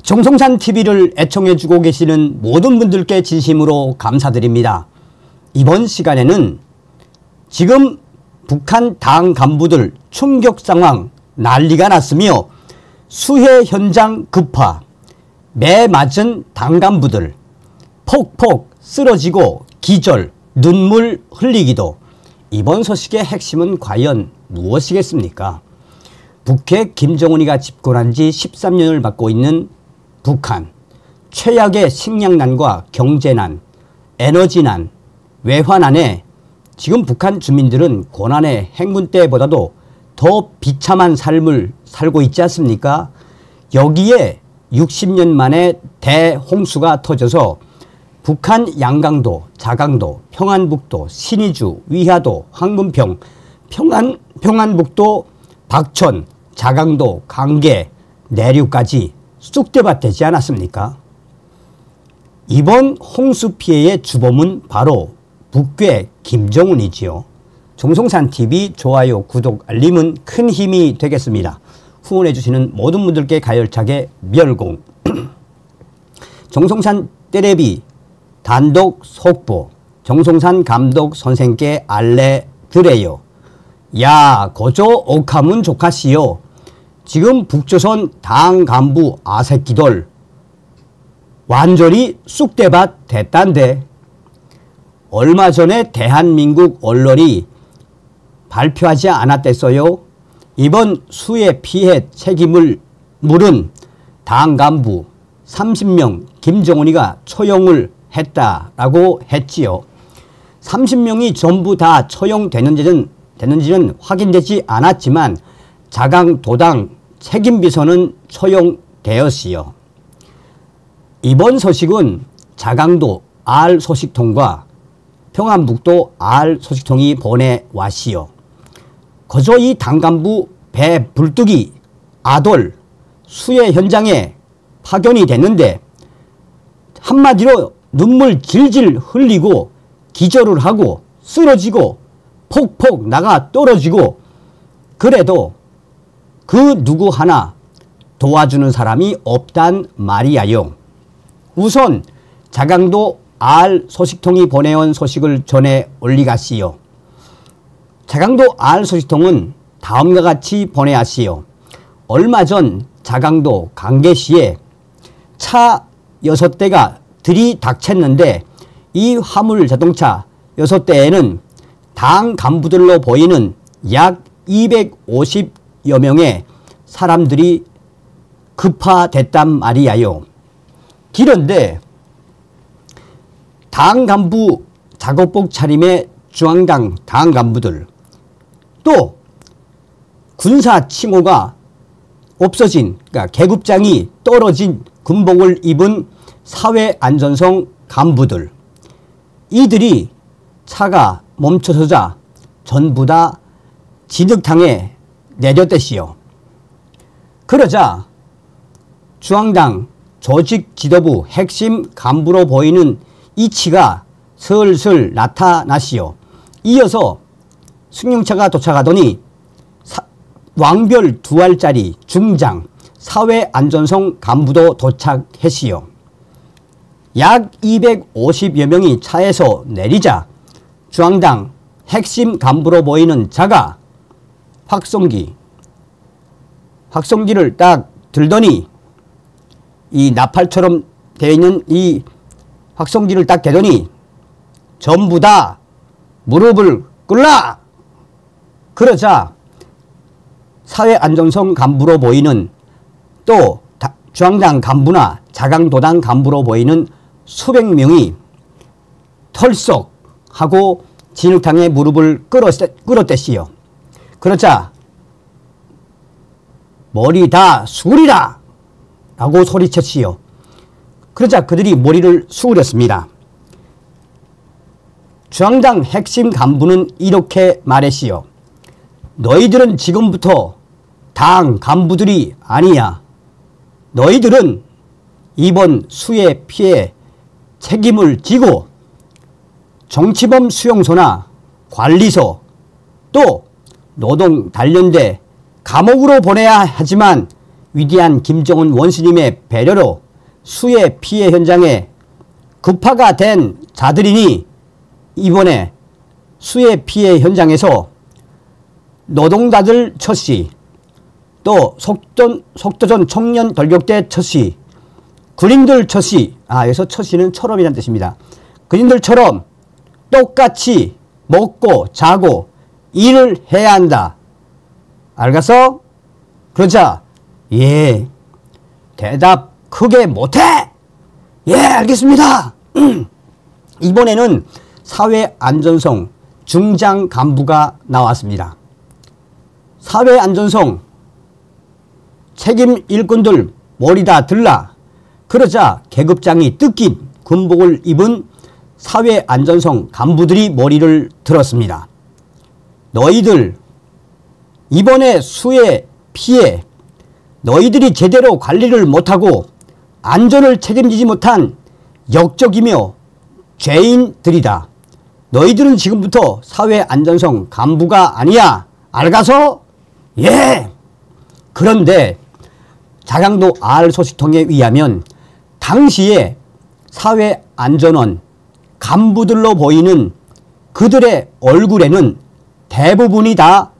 정성산 TV를 애청해주고 계시는 모든 분들께 진심으로 감사드립니다. 이번 시간에는 지금 북한 당 간부들 충격 상황 난리가 났으며 수해 현장 급파, 매 맞은 당 간부들 폭폭 쓰러지고 기절, 눈물 흘리기도. 이번 소식의 핵심은 과연 무엇이겠습니까? 북핵 김정은이가 집권한 지 13년을 맞고 있는 북한, 최악의 식량난과 경제난, 에너지난, 외환난에 지금 북한 주민들은 고난의 행군 때보다도 더 비참한 삶을 살고 있지 않습니까? 여기에 60년 만에 대홍수가 터져서 북한 양강도, 자강도, 평안북도, 신의주, 위화도, 황금평, 평안북도, 박천, 자강도, 강계, 내륙까지 쑥대밭 되지 않았습니까? 이번 홍수 피해의 주범은 바로 북괴 김정은이지요. 정성산TV 좋아요, 구독, 알림은 큰 힘이 되겠습니다. 후원해주시는 모든 분들께 가열차게 멸공. 정성산 텔레비 단독 속보, 정성산 감독 선생께 알레드래요. 야, 고조 옥하문 조카시요. 지금 북조선 당 간부 아새끼들 완전히 쑥대밭 됐단데. 얼마 전에 대한민국 언론이 발표하지 않았댔어요. 이번 수해 피해 책임을 물은 당 간부 30명 김정은이가 처형을 했다라고 했지요. 30명이 전부 다 처형되는지는 확인되지 않았지만 자강 도당 책임비서는 처형되었지요. 이번 소식은 자강도 R 소식통과 평안북도 R 소식통이 보내왔시요. 거저 이 당간부 배불뚝이 아돌 수해 현장에 파견이 됐는데 한마디로 눈물 질질 흘리고 기절을 하고 쓰러지고 폭폭 나가 떨어지고, 그래도 그 누구 하나 도와주는 사람이 없단 말이야요. 우선 자강도 R 소식통이 보내온 소식을 전해 올리가시오. 자강도 R 소식통은 다음과 같이 보내왔시오. 얼마 전 자강도 강계시에 차 6대가 들이닥쳤는데 이 화물 자동차 6대에는 당 간부들로 보이는 약 250여 명의 사람들이 급파됐단 말이야요. 그런데 당 간부 작업복 차림의 중앙당 당 간부들, 또 군사 칭호가 없어진, 그러니까 계급장이 떨어진 군복을 입은 사회안전성 간부들, 이들이 차가 멈춰서자 전부 다 진흙탕에 내렸댔시요. 그러자 중앙당 조직 지도부 핵심 간부로 보이는 이치가 슬슬 나타나시오. 이어서 승용차가 도착하더니 왕별 2알짜리 중장 사회안전성 간부도 도착했시요. 약 250여 명이 차에서 내리자 중앙당 핵심 간부로 보이는 자가 확성기를 딱 들더니, 이 나팔처럼 되어 있는 이 확성기를 딱 대더니 전부 다 무릎을 꿇라! 그러자 사회안전성 간부로 보이는, 또 중앙당 간부나 자강도당 간부로 보이는 수백 명이 털썩 하고 진흙탕에 무릎을 꿇었댔시요. 그러자 머리 다 숙으리라! 라고 소리쳤시요. 그러자 그들이 머리를 숙으렸습니다. 중앙당 핵심 간부는 이렇게 말했시요. 너희들은 지금부터 당 간부들이 아니야. 너희들은 이번 수해 피해 책임을 지고 정치범 수용소나 관리소, 또 노동단련대 감옥으로 보내야 하지만 위대한 김정은 원수님의 배려로 수해 피해 현장에 급파가 된 자들이니 이번에 수해 피해 현장에서 노동자들 처시, 또 속도전 청년 돌격대 처시, 군인들 처시, 여기서 처시는 처럼이라는 뜻입니다. 군인들처럼 똑같이 먹고 자고 일을 해야 한다. 알겠어? 그러자 예, 대답 크게 못해. 예, 알겠습니다. 이번에는 사회안전성 중장 간부가 나왔습니다. 사회안전성 책임 일꾼들 머리 다 들라. 그러자 계급장이 뜯긴 군복을 입은 사회안전성 간부들이 머리를 들었습니다. 너희들 이번에 수해 피해 너희들이 제대로 관리를 못하고 안전을 책임지지 못한 역적이며 죄인들이다. 너희들은 지금부터 사회안전성 간부가 아니야. 알가서? 예. 그런데 자강도 알 소식통에 의하면 당시에 사회안전원 간부들로 보이는 그들의 얼굴에는 대부분이 다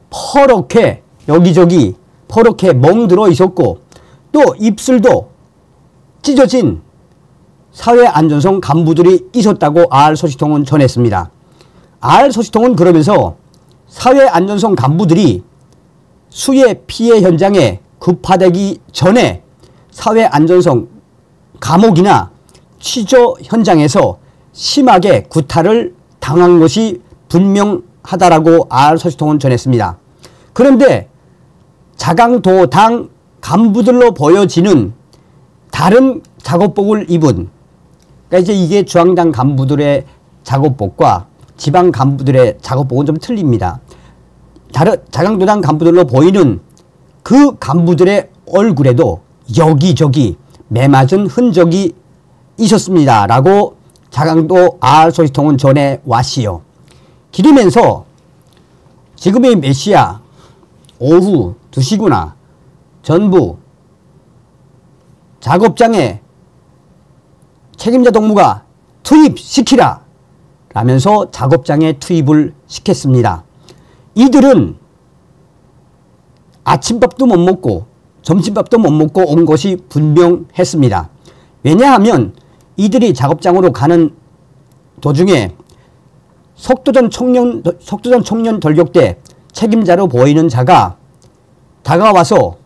퍼렇게 여기저기 퍼렇게 멍들어 있었고 또 입술도 찢어진 사회안전성 간부들이 있었다고 알 소식통은 전했습니다. 알 소식통은 그러면서 사회안전성 간부들이 수해 피해 현장에 급파되기 전에 사회안전성 감옥이나 취조 현장에서 심하게 구타를 당한 것이 분명하다라고 알 소식통은 전했습니다. 그런데 자강도당 간부들로 보여지는 다른 작업복을 입은, 그러니까 이제 이게 중앙당 간부들의 작업복과 지방 간부들의 작업복은 좀 틀립니다. 다른 자강도당 간부들로 보이는 그 간부들의 얼굴에도 여기저기 매맞은 흔적이 있었습니다. 라고 자강도 알 소식통은 전해왔시요. 기리면서 지금이 몇 시야? 오후 2시구나. 전부 작업장에 책임자 동무가 투입시키라 라면서 작업장에 투입을 시켰습니다. 이들은 아침밥도 못 먹고 점심밥도 못 먹고 온 것이 분명했습니다. 왜냐하면 이들이 작업장으로 가는 도중에 속도전 청년 돌격대 책임자로 보이는 자가 다가와서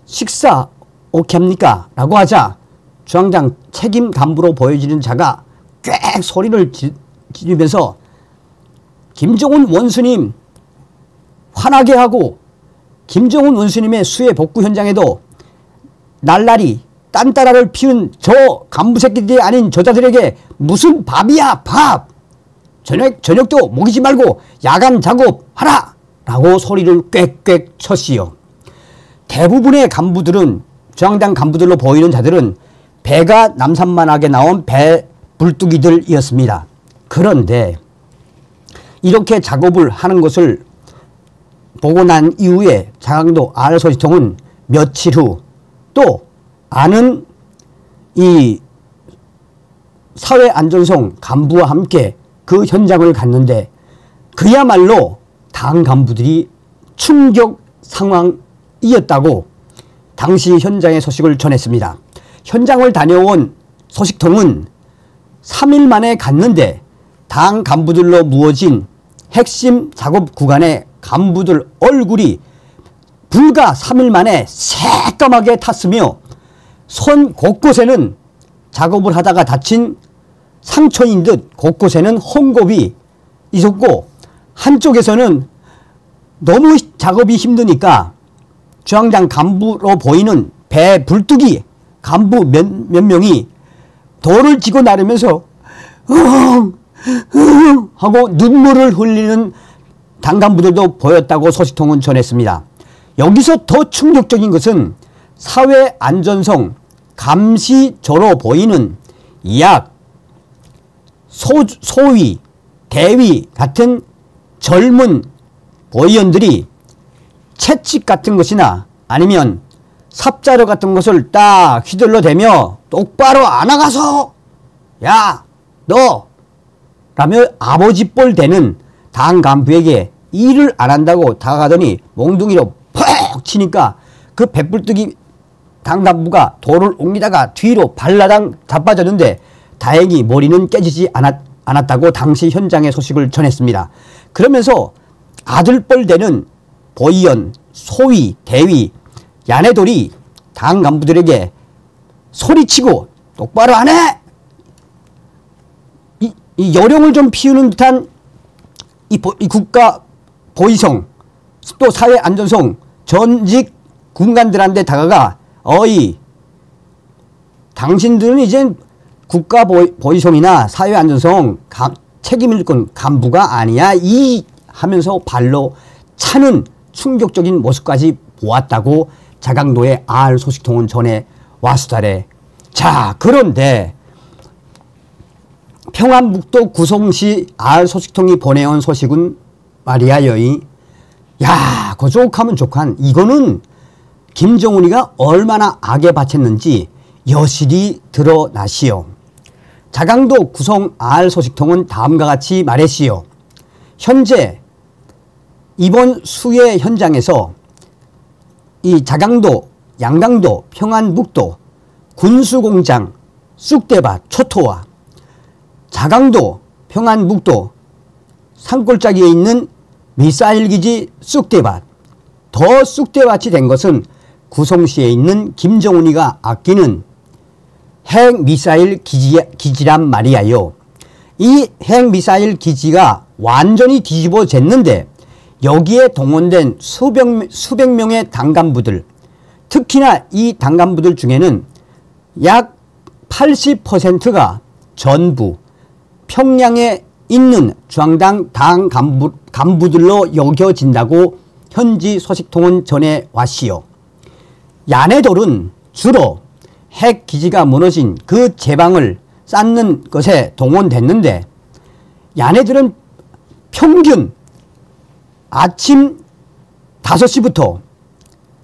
식사 오케이 합니까? 라고 하자 중앙당 책임 간부로 보여지는 자가 꽥 소리를 지르면서 김정은 원수님 화나게 하고 김정은 원수님의 수해 복구 현장에도 날라리 딴따라를 피운 저 간부 새끼들이 아닌 저자들에게 무슨 밥이야 밥! 저녁도 먹이지 말고 야간 작업하라! 라고 소리를 꽥꽥 쳤시요. 대부분의 간부들은 중앙당 간부들로 보이는 자들은 배가 남산만하게 나온 배 불뚝이들이었습니다. 그런데 이렇게 작업을 하는 것을 보고 난 이후에 자강도 알 소식통은 며칠 후 또 아는 이 사회안전성 간부와 함께 그 현장을 갔는데 그야말로 당 간부들이 충격 상황이었다고 당시 현장의 소식을 전했습니다. 현장을 다녀온 소식통은 3일 만에 갔는데 당 간부들로 무어진 핵심 작업 구간의 간부들 얼굴이 불과 3일 만에 새까맣게 탔으며 손 곳곳에는 작업을 하다가 다친 상처인 듯 곳곳에는 헝겊이 있었고 한쪽에서는 너무 작업이 힘드니까 중앙당 간부로 보이는 배 불뚝이 간부 몇 명이 돌을 쥐고 나르면서 하고 눈물을 흘리는 당 간부들도 보였다고 소식통은 전했습니다. 여기서 더 충격적인 것은 사회안전성 감시조로 보이는 약 소위, 대위 같은 젊은 보위원들이 채찍 같은 것이나 아니면 삽자루 같은 것을 딱 휘둘러 대며 똑바로 안 나가서 야 너 라며 아버지뻘 되는 당 간부에게 일을 안 한다고 다가가더니 몽둥이로 퍽 치니까 그 배불뚝이 당 간부가 돌을 옮기다가 뒤로 발라당 자빠졌는데 다행히 머리는 깨지지 않았다고 당시 현장의 소식을 전했습니다. 그러면서 아들뻘 되는 보위원, 소위, 대위, 야네돌이 당 간부들에게 소리치고 똑바로 안 해! 이 여령을 좀 피우는 듯한 이 국가 보위성 또 사회 안전성 전직 군관들한테 다가가 어이 당신들은 이제 국가 보위성이나 사회 안전성 책임을 건 간부가 아니야 이 하면서 발로 차는 충격적인 모습까지 보았다고 자강도의 알 소식통은 전해 왔수다래. 자 그런데 평안북도 구성시 알 소식통이 보내온 소식은 말이야 여이 야 고족하면 족한 이거는 김정은이가 얼마나 악에 바쳤는지 여실히 드러나시오. 자강도 구성 알 소식통은 다음과 같이 말했시오. 현재 이번 수해 현장에서 이 자강도, 양강도, 평안북도, 군수공장, 쑥대밭, 초토화, 자강도, 평안북도, 산골짜기에 있는 미사일기지 쑥대밭, 더 쑥대밭이 된 것은 구성시에 있는 김정은이가 아끼는 핵미사일 기지란 말이야요. 이 핵미사일 기지가 완전히 뒤집어졌는데 여기에 동원된 수백 명의 당간부들, 특히나 이 당간부들 중에는 약 80%가 전부 평양에 있는 중앙당 당 간부들로 여겨진다고 현지 소식통은 전해왔시오. 야네돌은 주로 핵기지가 무너진 그 제방을 쌓는 것에 동원됐는데 야네들은 평균 아침 5시부터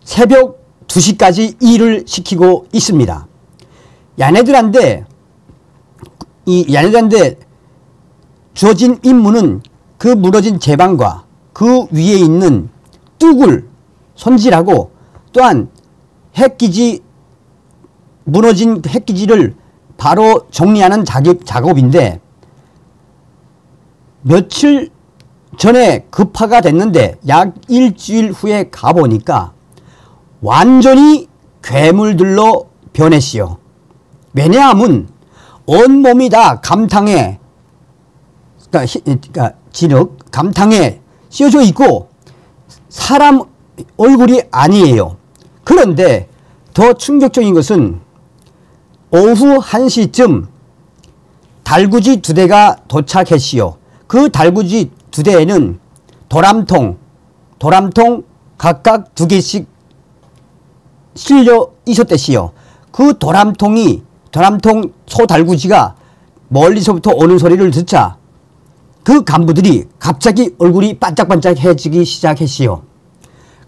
새벽 2시까지 일을 시키고 있습니다. 야네들한테 주어진 임무는 그 무너진 제방과 그 위에 있는 뚝을 손질하고 또한 무너진 핵기지를 바로 정리하는 작업인데 며칠 전에 급파가 됐는데 약 일주일 후에 가보니까 완전히 괴물들로 변했시오. 왜냐하면 온몸이 다 감탕에 감탕에 씌워져 있고 사람 얼굴이 아니에요. 그런데 더 충격적인 것은 오후 1시쯤 달구지 2대가 도착했시오. 그 달구지 2대에는 도람통 각각 2개씩 실려 있었대시요. 그 도람통 소달구지가 멀리서부터 오는 소리를 듣자 그 간부들이 갑자기 얼굴이 반짝반짝해지기 시작했시요.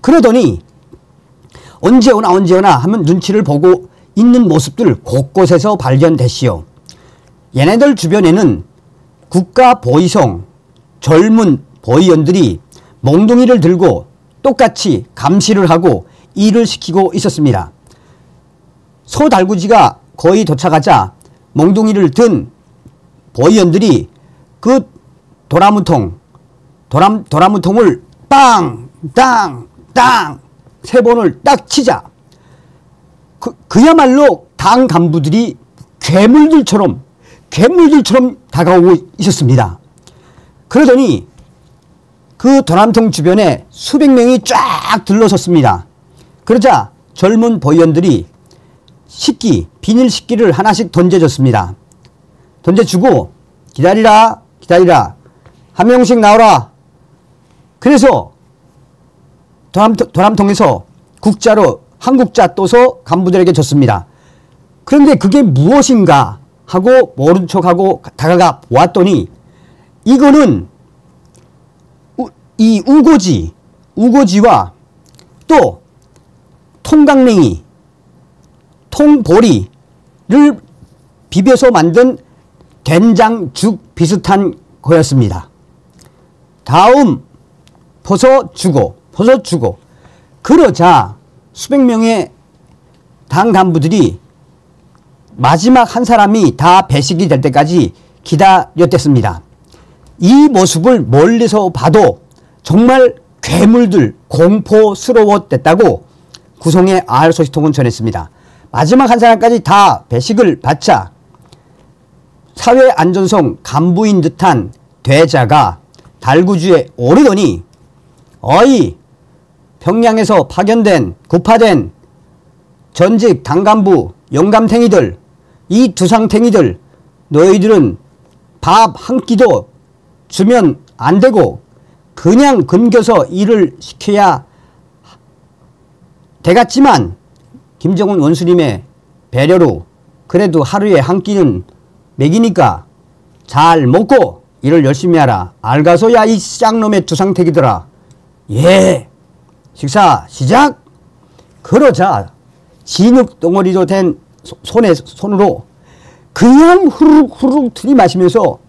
그러더니 언제 오나 하면 눈치를 보고 있는 모습들 곳곳에서 발견됐시요. 얘네들 주변에는 국가 보위성 젊은 보위원들이 몽둥이를 들고 똑같이 감시를 하고 일을 시키고 있었습니다. 소달구지가 거의 도착하자 몽둥이를 든 보위원들이 그 도라무통을 땅 3번을 딱 치자 그야말로 당 간부들이 괴물들처럼 다가오고 있었습니다. 그러더니 그 도람통 주변에 수백 명이 쫙 들러섰습니다. 그러자 젊은 보위원들이 비닐 식기를 하나씩 던져줬습니다. 던져주고 기다리라 한 명씩 나오라. 그래서 도람통에서 국자로 한 국자 떠서 간부들에게 줬습니다. 그런데 그게 무엇인가 하고 모른 척하고 다가가 보았더니 이거는 이 우고지와 또 통강냉이 통보리를 비벼서 만든 된장죽 비슷한 거였습니다. 다음 버섯 주고 그러자 수백 명의 당 간부들이 마지막 한 사람이 다 배식이 될 때까지 기다렸댔습니다. 이 모습을 멀리서 봐도 정말 괴물들 공포스러웠댔다고 구성의 알소식통은 전했습니다. 마지막 한 사람까지 다 배식을 받자 사회안전성 간부인 듯한 대자가 달구주에 오르더니 어이 평양에서 파견된 구파된 전직 당간부 영감탱이들 이 두상탱이들 너희들은 밥 한 끼도 주면 안 되고 그냥 금겨서 일을 시켜야 되겠지만 김정은 원수님의 배려로 그래도 하루에 한 끼는 먹이니까 잘 먹고 일을 열심히 하라. 알가서야 이 쌍놈의 두상택이더라. 예. 식사 시작. 그러자 진흙 덩어리로 된 손으로 그냥 후루룩 들이마시면서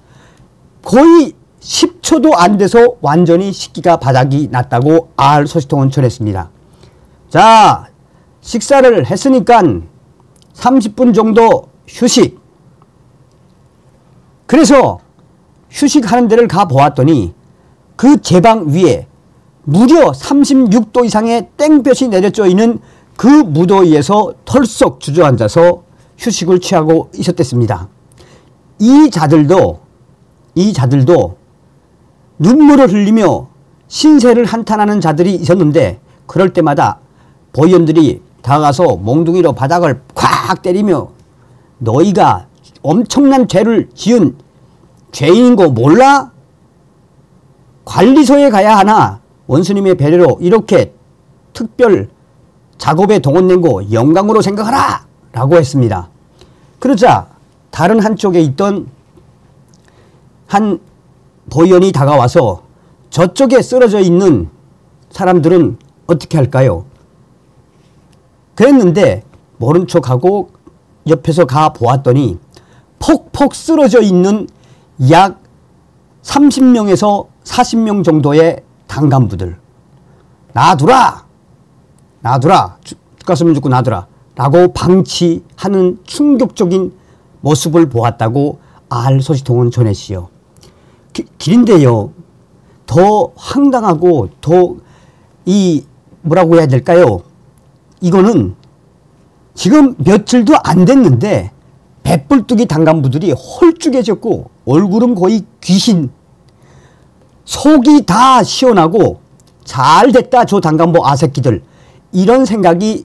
거의 10초도 안 돼서 완전히 식기가 바닥이 났다고 알소식통은 전했습니다. 자, 식사를 했으니까 30분 정도 휴식. 그래서 휴식하는 데를 가보았더니 그 제방 위에 무려 36도 이상의 땡볕이 내려져 있는 그 무더위에서 털썩 주저앉아서 휴식을 취하고 있었댔습니다. 이 자들도 눈물을 흘리며 신세를 한탄하는 자들이 있었는데 그럴 때마다 보위원들이 다가가서 몽둥이로 바닥을 콱 때리며 너희가 엄청난 죄를 지은 죄인인 거 몰라? 관리소에 가야 하나 원수님의 배려로 이렇게 특별 작업에 동원된 거 영광으로 생각하라! 라고 했습니다. 그러자 다른 한쪽에 있던 한 보위원이 다가와서 저쪽에 쓰러져 있는 사람들은 어떻게 할까요? 그랬는데 모른 척하고 옆에서 가 보았더니 폭폭 쓰러져 있는 약 30명에서 40명 정도의 당간부들. 놔두라! 죽겠으면 죽고 놔두라! 라고 방치하는 충격적인 모습을 보았다고 알소식통은 전했지요. 길인데요. 더 황당하고 더 뭐라고 해야 될까요? 이거는 지금 며칠도 안 됐는데 배불뚝이 당간부들이 홀쭉해졌고 얼굴은 거의 귀신, 속이 다 시원하고 잘 됐다 저 당간부 아새끼들 이런 생각이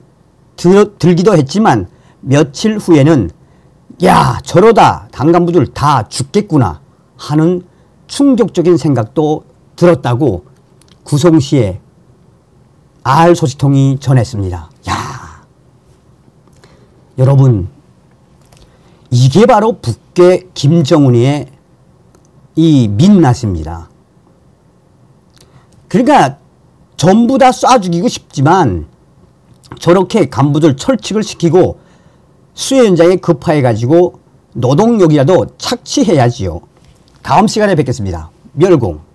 들기도 했지만 며칠 후에는 야 저러다 당간부들 다 죽겠구나 하는 충격적인 생각도 들었다고 구성시에 알소식통이 전했습니다. 야, 여러분 이게 바로 북괴 김정은이의 이 민낯입니다. 그러니까 전부 다 쏴 죽이고 싶지만 저렇게 간부들 철칙을 시키고 수해 현장에 급파해 가지고 노동력이라도 착취해야지요. 다음 시간에 뵙겠습니다. 멸공.